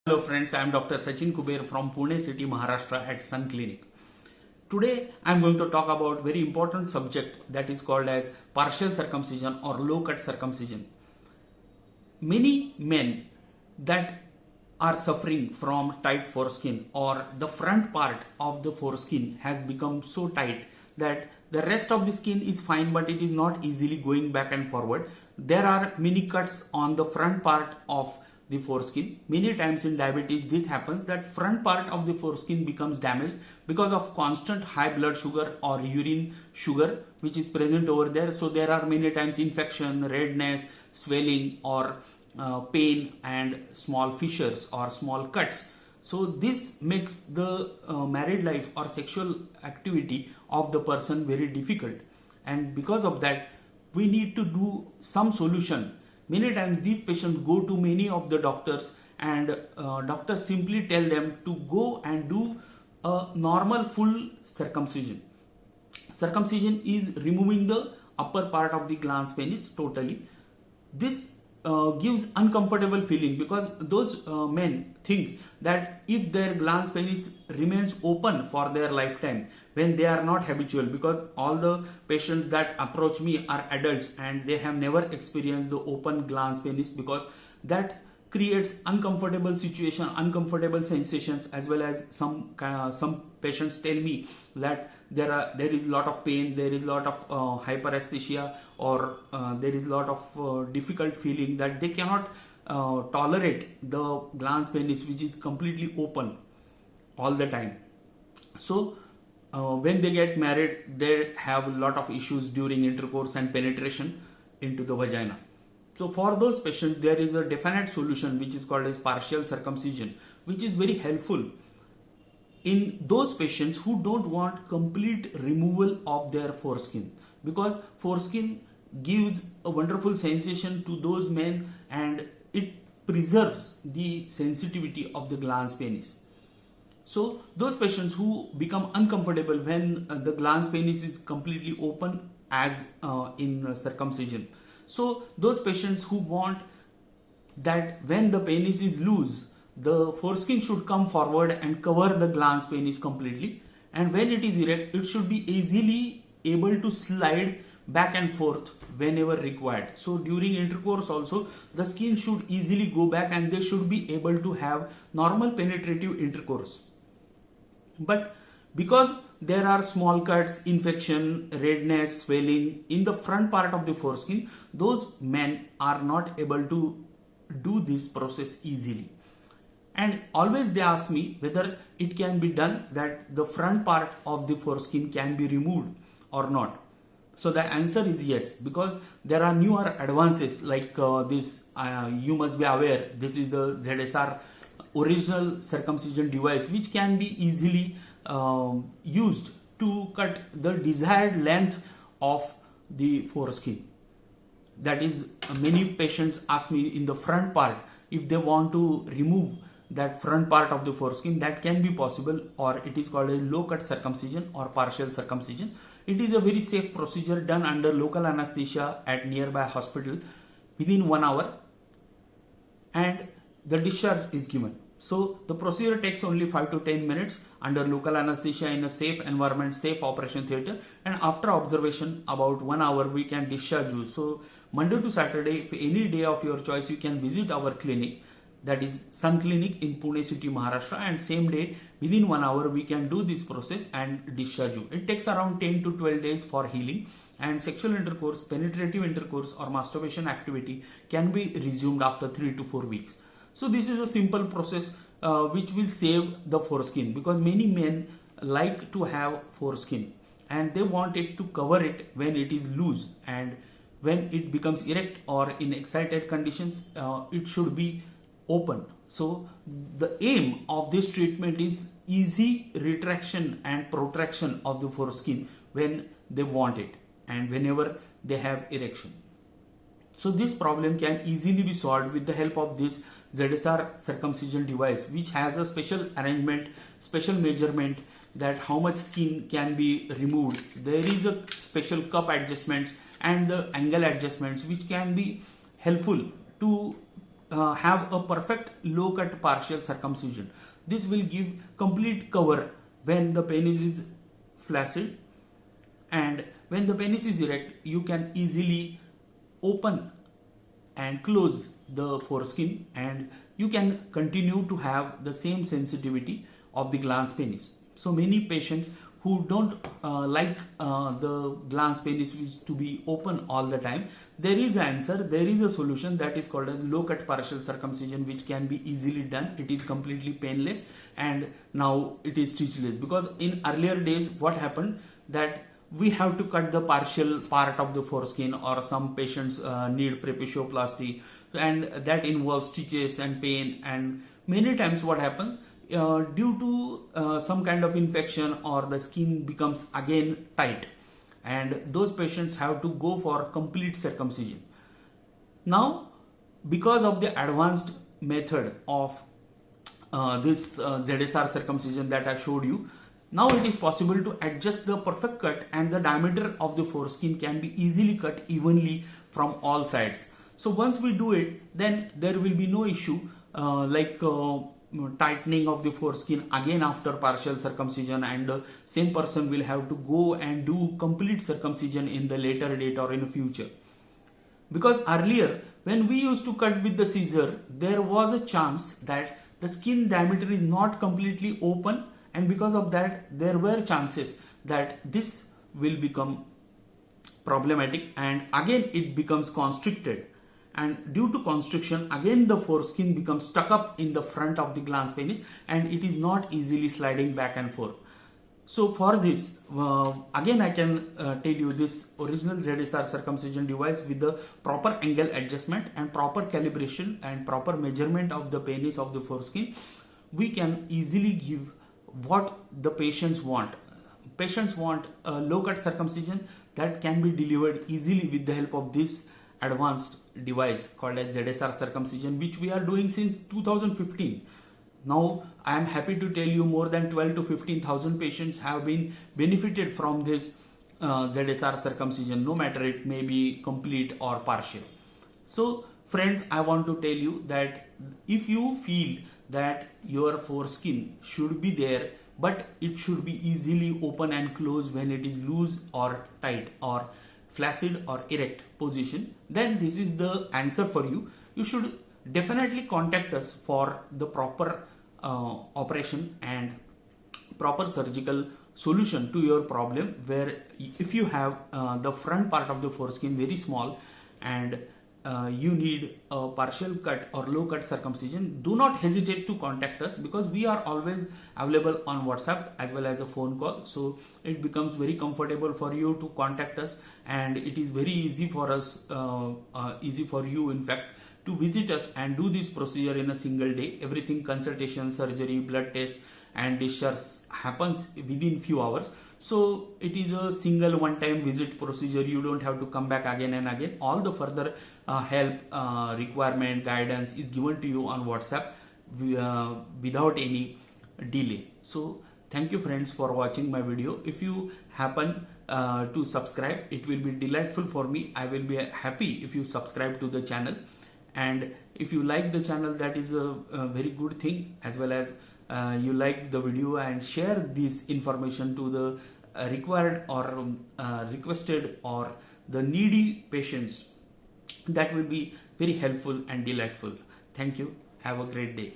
Hello friends, I am Dr. Sachin Kuber from Pune City, Maharashtra at Sun Clinic. Today I am going to talk about very important subject that is called as partial circumcision or low cut circumcision. Many men that are suffering from tight foreskin or the front part of the foreskin has become so tight that the rest of the skin is fine but it is not easily going back and forward. There are many cuts on the front part of the foreskin. Many times in diabetes this happens that front part of the foreskin becomes damaged because of constant high blood sugar or urine sugar which is present over there. So there are many times infection, redness, swelling or pain and small fissures or small cuts. So this makes the married life or sexual activity of the person very difficult, and because of that we need to do some solution. Many times these patients go to many of the doctors and doctors simply tell them to go and do a normal full circumcision. Circumcision is removing the upper part of the glans penis totally. This gives uncomfortable feeling because those men think that if their glans penis remains open for their lifetime when they are not habitual, because all the patients that approach me are adults and they have never experienced the open glans penis, because that creates uncomfortable situation, uncomfortable sensations, as well as some patients tell me that there is a lot of pain, there is a lot of hyperesthesia, or there is a lot of difficult feeling that they cannot tolerate the glans penis which is completely open all the time. So when they get married, they have a lot of issues during intercourse and penetration into the vagina. So for those patients, there is a definite solution which is called as partial circumcision, which is very helpful in those patients who don't want complete removal of their foreskin, because foreskin gives a wonderful sensation to those men and it preserves the sensitivity of the glans penis. So those patients who become uncomfortable when the glans penis is completely open as in circumcision. So those patients who want that when the penis is loose, the foreskin should come forward and cover the glans penis completely, and when it is erect, it should be easily able to slide back and forth whenever required. So during intercourse also the skin should easily go back and they should be able to have normal penetrative intercourse. But because there are small cuts, infection, redness, swelling in the front part of the foreskin, those men are not able to do this process easily. And always they ask me whether it can be done that the front part of the foreskin can be removed or not. So the answer is yes, because there are newer advances like this. You must be aware, this is the ZSR original circumcision device which can be easily used to cut the desired length of the foreskin. That is, many patients ask me in the front part if they want to remove that front part of the foreskin. That can be possible, or it is called a low cut circumcision or partial circumcision. It is a very safe procedure done under local anesthesia at nearby hospital within 1 hour, and the discharge is given. So the procedure takes only 5 to 10 minutes under local anesthesia in a safe environment, safe operation theatre, and after observation about 1 hour we can discharge you. So Monday to Saturday, if any day of your choice, you can visit our clinic, that is Sun Clinic in Pune City, Maharashtra, and same day within 1 hour we can do this process and discharge you. It takes around 10 to 12 days for healing, and sexual intercourse, penetrative intercourse or masturbation activity can be resumed after 3 to 4 weeks. So this is a simple process which will save the foreskin, because many men like to have foreskin and they want it to cover it when it is loose, and when it becomes erect or in excited conditions it should be open. So the aim of this treatment is easy retraction and protraction of the foreskin when they want it and whenever they have erection. So this problem can easily be solved with the help of this ZSR circumcision device, which has a special arrangement, special measurement that how much skin can be removed. There is a special cup adjustments and the angle adjustments which can be helpful to have a perfect low cut partial circumcision. This will give complete cover when the penis is flaccid, and when the penis is erect, you can easily open and close the foreskin, and you can continue to have the same sensitivity of the glans penis. So many patients who don't like the glans penis to be open all the time, there is an answer, there is a solution that is called as low cut partial circumcision, which can be easily done. It is completely painless, and now it is stitchless, because in earlier days what happened, that we have to cut the partial part of the foreskin, or some patients need trapezioplasty, and that involves stitches and pain. And many times what happens, due to some kind of infection, or the skin becomes again tight, and those patients have to go for complete circumcision. Now, because of the advanced method of this ZSR circumcision that I showed you, now it is possible to adjust the perfect cut, and the diameter of the foreskin can be easily cut evenly from all sides. So once we do it, then there will be no issue like tightening of the foreskin again after partial circumcision, and the same person will have to go and do complete circumcision in the later date or in the future. Because earlier, when we used to cut with the scissor, there was a chance that the skin diameter is not completely open, and because of that there were chances that this will become problematic, and again it becomes constricted, and due to constriction again the foreskin becomes stuck up in the front of the glans penis, and it is not easily sliding back and forth. So for this, again I can tell you, this original ZSR circumcision device with the proper angle adjustment and proper calibration and proper measurement of the penis of the foreskin, we can easily give what the patients want. Patients want a low cut circumcision that can be delivered easily with the help of this advanced device called as ZSR circumcision, which we are doing since 2015. Now I am happy to tell you more than 12 to 15,000 patients have been benefited from this ZSR circumcision, no matter it may be complete or partial. So friends, I want to tell you that if you feel that your foreskin should be there, but it should be easily open and close when it is loose or tight or flaccid or erect position, then this is the answer for you. You should definitely contact us for the proper operation and proper surgical solution to your problem, where if you have the front part of the foreskin very small and you need a partial cut or low cut circumcision, do not hesitate to contact us, because we are always available on WhatsApp as well as a phone call. So it becomes very comfortable for you to contact us, and it is very easy for us, easy for you in fact, to visit us and do this procedure in a single day. Everything, consultation, surgery, blood test and discharge happens within few hours. So it is a single one-time visit procedure. You don't have to come back again and again. All the further help, requirement, guidance is given to you on WhatsApp without any delay. So thank you friends for watching my video. If you happen to subscribe, it will be delightful for me. I will be happy if you subscribe to the channel, and if you like the channel, that is a very good thing, as well as you like the video and share this information to the required or requested or the needy patients. That will be very helpful and delightful. Thank you. Have a great day.